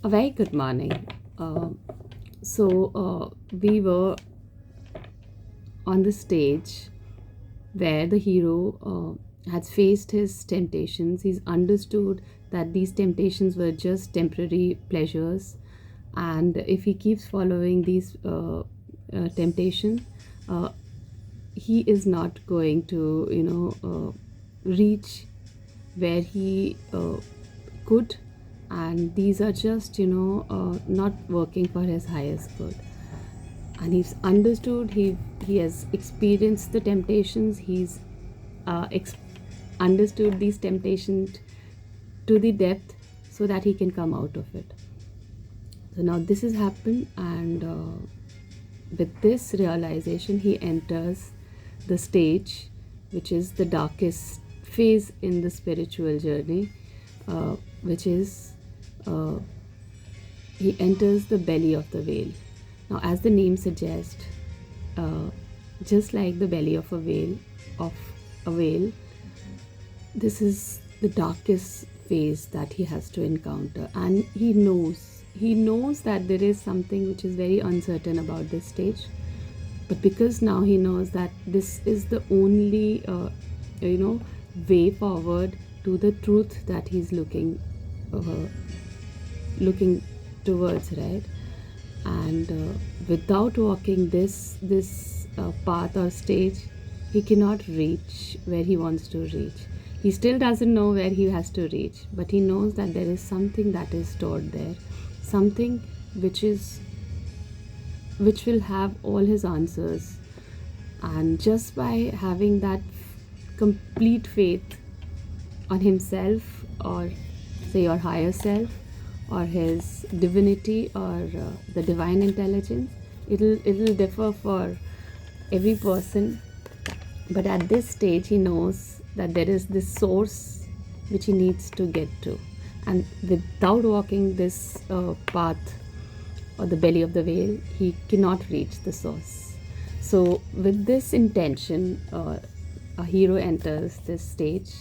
A very good morning. We were on the stage where the hero has faced his temptations. He's understood that these temptations were just temporary pleasures, and if he keeps following these temptations, uh, he is not going to, reach where he could, and these are just not working for his highest good. And he's understood, he has experienced the temptations, he's uh, ex- understood these temptations to the depth so that he can come out of it. So now this has happened, and with this realization he enters the stage which is the darkest phase in the spiritual journey, which is uh, he enters the belly of the whale. Now, as the name suggests, uh, just like the belly of a whale, this is the darkest phase that he has to encounter, and he knows that there is something which is very uncertain about this stage. But because now he knows that this is the only way forward to the truth that he's looking towards, right? And without walking this path or stage, he cannot reach where he wants to reach. He still doesn't know where he has to reach, but he knows that there is something that is stored there, something which is which will have all his answers. And just by having that complete faith on himself, or say your higher self, or his divinity, or the divine intelligence, it'll differ for every person. But at this stage he knows that there is this source which he needs to get to, and without walking this path or the belly of the whale, he cannot reach the source. So with this intention, a hero enters this stage,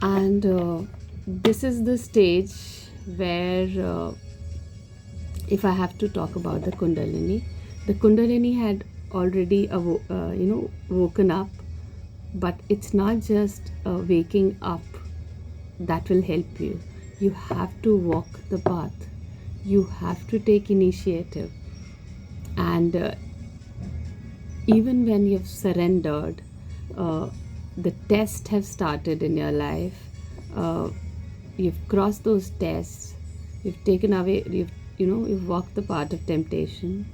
and this is the stage where, if I have to talk about the Kundalini had already woken up. But it's not just waking up that will help you. You have to walk the path. You have to take initiative. And even when you've surrendered, uh, the tests have started in your life. Uh, you've crossed those tests. You've taken away. You've walked the path of temptation.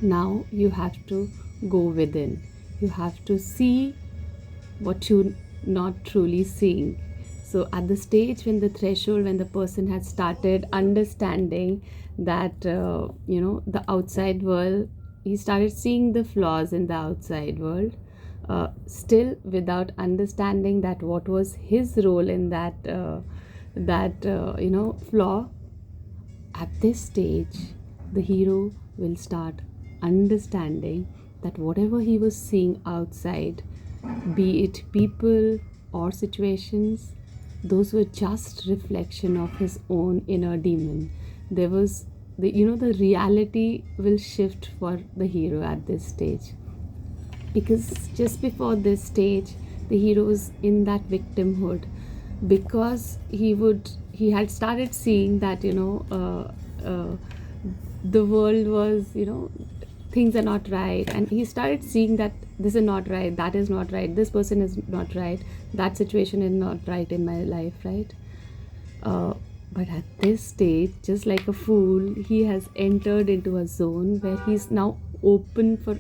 Now you have to go within. You have to see what you're not truly seeing. So at the stage, when the threshold, when the person has started understanding that the outside world, he started seeing the flaws in the outside world, still without understanding that what was his role in that flaw. At this stage, the hero will start understanding that whatever he was seeing outside, be it people or situations, those were just reflection of his own inner demon. There was the reality will shift for the hero at this stage, because just before this stage the hero was in that victimhood, because he had started seeing that the world was, things are not right, and he started seeing that this is not right, that is not right, this person is not right, that situation is not right in my life, right? uh, but at this stage, just like a fool, he has entered into a zone where he's now open for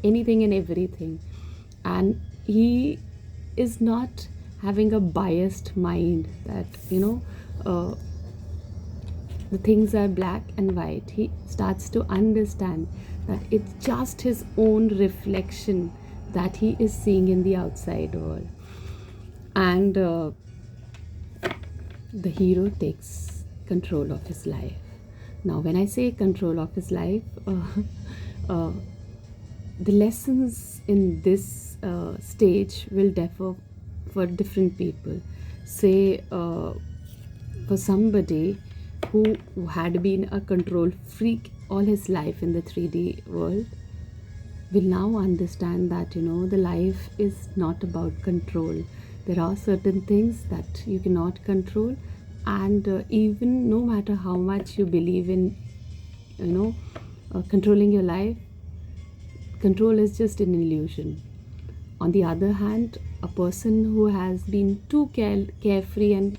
anything and everything, and he is not having a biased mind that uh, the things are black and white. He starts to understand that it's just his own reflection that he is seeing in the outside world. And the hero takes control of his life. Now, when I say control of his life, uh, the lessons in this stage will differ for different people. Say, for somebody, who had been a control freak all his life in the 3D world, will now understand that, the life is not about control. There are certain things that you cannot control, and even no matter how much you believe in, controlling your life, control is just an illusion. On the other hand, a person who has been too carefree and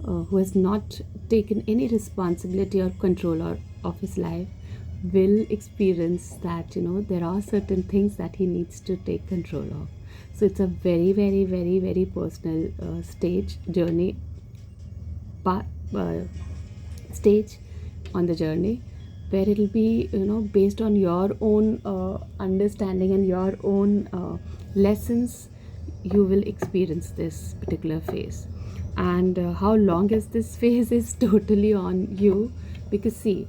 who has not taken any responsibility or control of his life will experience that, there are certain things that he needs to take control of. So it's a very, very, very, very personal stage on the journey, where it'll be, based on your own understanding and your own lessons, you will experience this particular phase. And how long is this phase is totally on you, because see,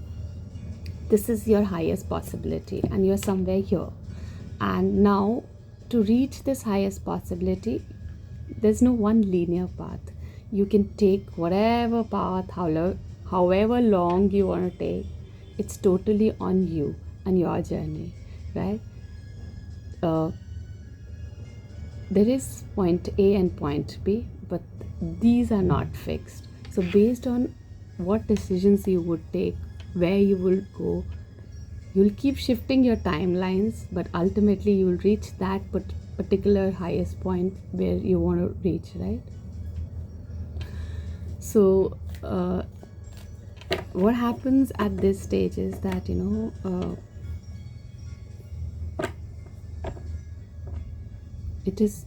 this is your highest possibility and you're somewhere here. And now, to reach this highest possibility, there's no one linear path. You can take whatever path, however long you want to take. It's totally on you and your journey, right? There is point A and point B, but these are not fixed. So based on what decisions you would take, where you will go, you'll keep shifting your timelines, but ultimately you will reach that particular highest point where you want to reach, right? So what happens at this stage is that, it is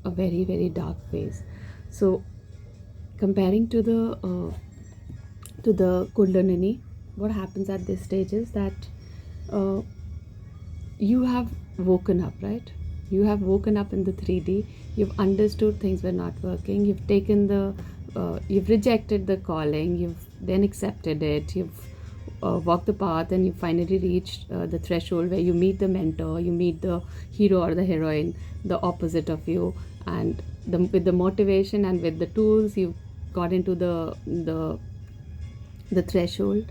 a very, very dark phase. So comparing to the Kundalini, what happens at this stage is that you have woken up, right? You have woken up in the 3D. You've understood things were not working. You've taken you've rejected the calling. You've then accepted it. You've walked the path, and you finally reached the threshold where you meet the mentor, you meet the hero or the heroine, the opposite of you, and with the motivation and with the tools, you got into the threshold,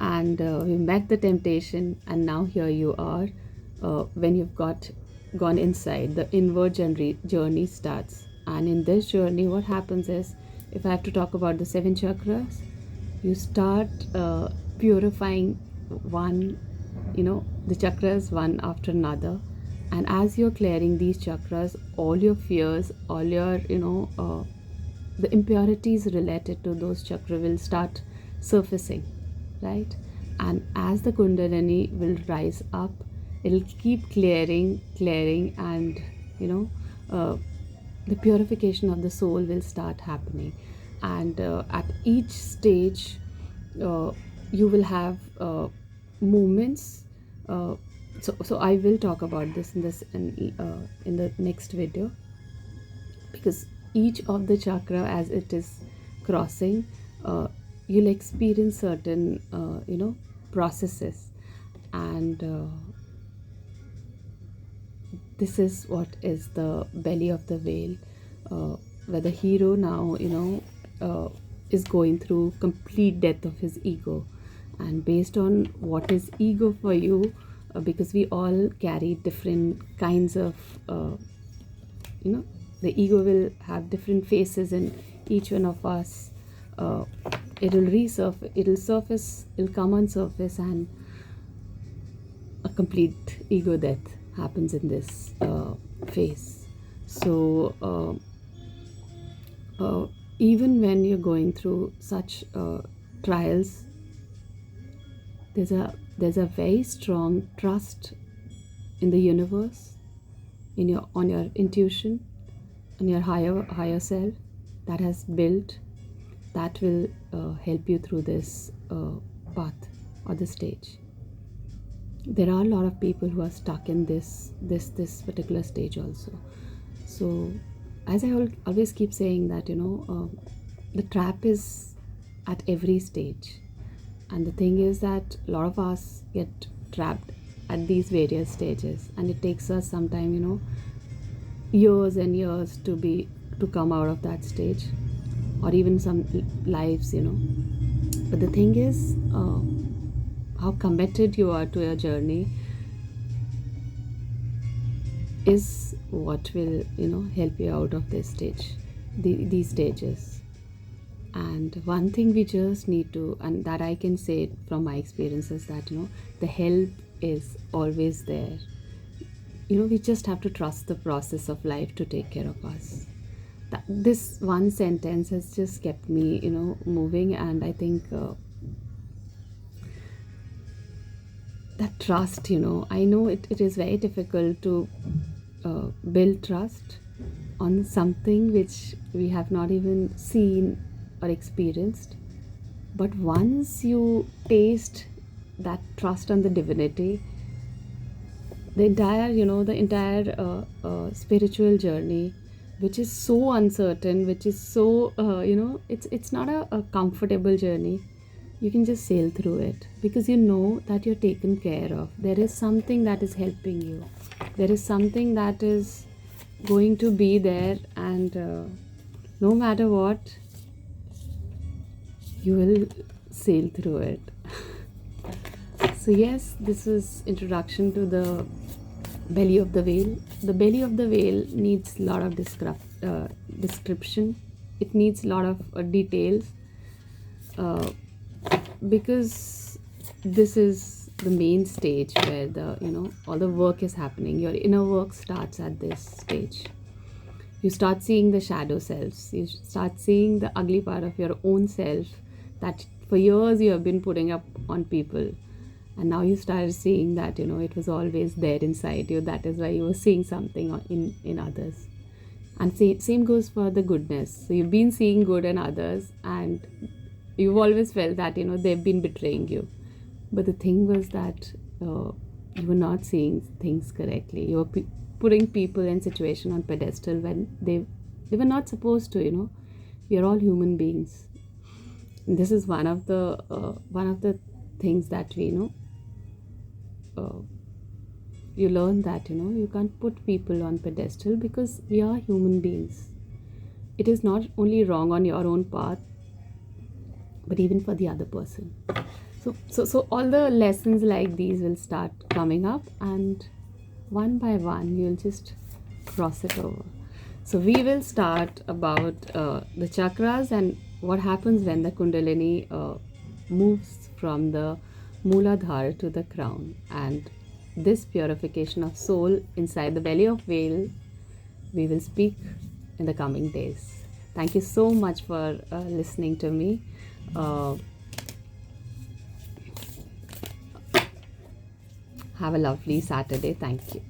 and you met the temptation, and now here you are. When you've gone inside, the inward journey starts. And in this journey, what happens is, if I have to talk about the 7 chakras, you start purifying the chakras one after another. And as you're clearing these chakras, all your fears, all your the impurities related to those chakras will start surfacing, right? And as the Kundalini will rise up, it'll keep clearing, and the purification of the soul will start happening. And at each stage, you will have movements. So I will talk about this in the next video, because each of the chakra, as it is crossing, you'll experience certain processes, and this is what is the belly of the whale, where the hero now is going through complete death of his ego. And based on what is ego for you, because we all carry different kinds of the ego will have different faces in each one of us. It'll come on surface, and a complete ego death happens in this phase. So even when you're going through such trials, there's a very strong trust in the universe, on your intuition, on your higher self that has built, that will help you through this path or the stage. There are a lot of people who are stuck in this particular stage also. So as I always keep saying that the trap is at every stage, and the thing is that a lot of us get trapped at these various stages, and it takes us sometime years and years to come out of that stage, or even some lives. But the thing is, how committed you are to your journey is what will, help you out of this stage, these stages. And one thing we just need to, and that I can say from my experience, is that, the help is always there. We just have to trust the process of life to take care of us. This one sentence has just kept me, moving. And I think that trust, I know it is very difficult to build trust on something which we have not even seen or experienced. But once you taste that trust on the divinity, the entire spiritual journey, which is so uncertain, which is so it's not a comfortable journey. You can just sail through it because you know that you're taken care of. There is something that is helping you. There is something that is going to be there, and no matter what, you will sail through it. So yes, this is introduction to the belly of the whale. The belly of the whale needs a lot of description. It needs a lot of details, because this is the main stage where all the work is happening. Your inner work starts at this stage. You start seeing the shadow selves. You start seeing the ugly part of your own self that for years you have been putting up on people. And now you start seeing that, it was always there inside you. That is why you were seeing something in others. And same goes for the goodness. So you've been seeing good in others, and you've always felt that, they've been betraying you. But the thing was that you were not seeing things correctly. You were putting people and situation on pedestal when they were not supposed to. We are all human beings. And this is one of the things that we you learn that you can't put people on pedestal because we are human beings. It is not only wrong on your own path, but even for the other person. So all the lessons like these will start coming up, and one by one you'll just cross it over. So we will start about the chakras and what happens when the Kundalini moves from the Mooladhara to the crown, and this purification of soul inside the belly of whale we will speak in the coming days. Thank you so much for listening to me. Have a lovely Saturday. Thank you.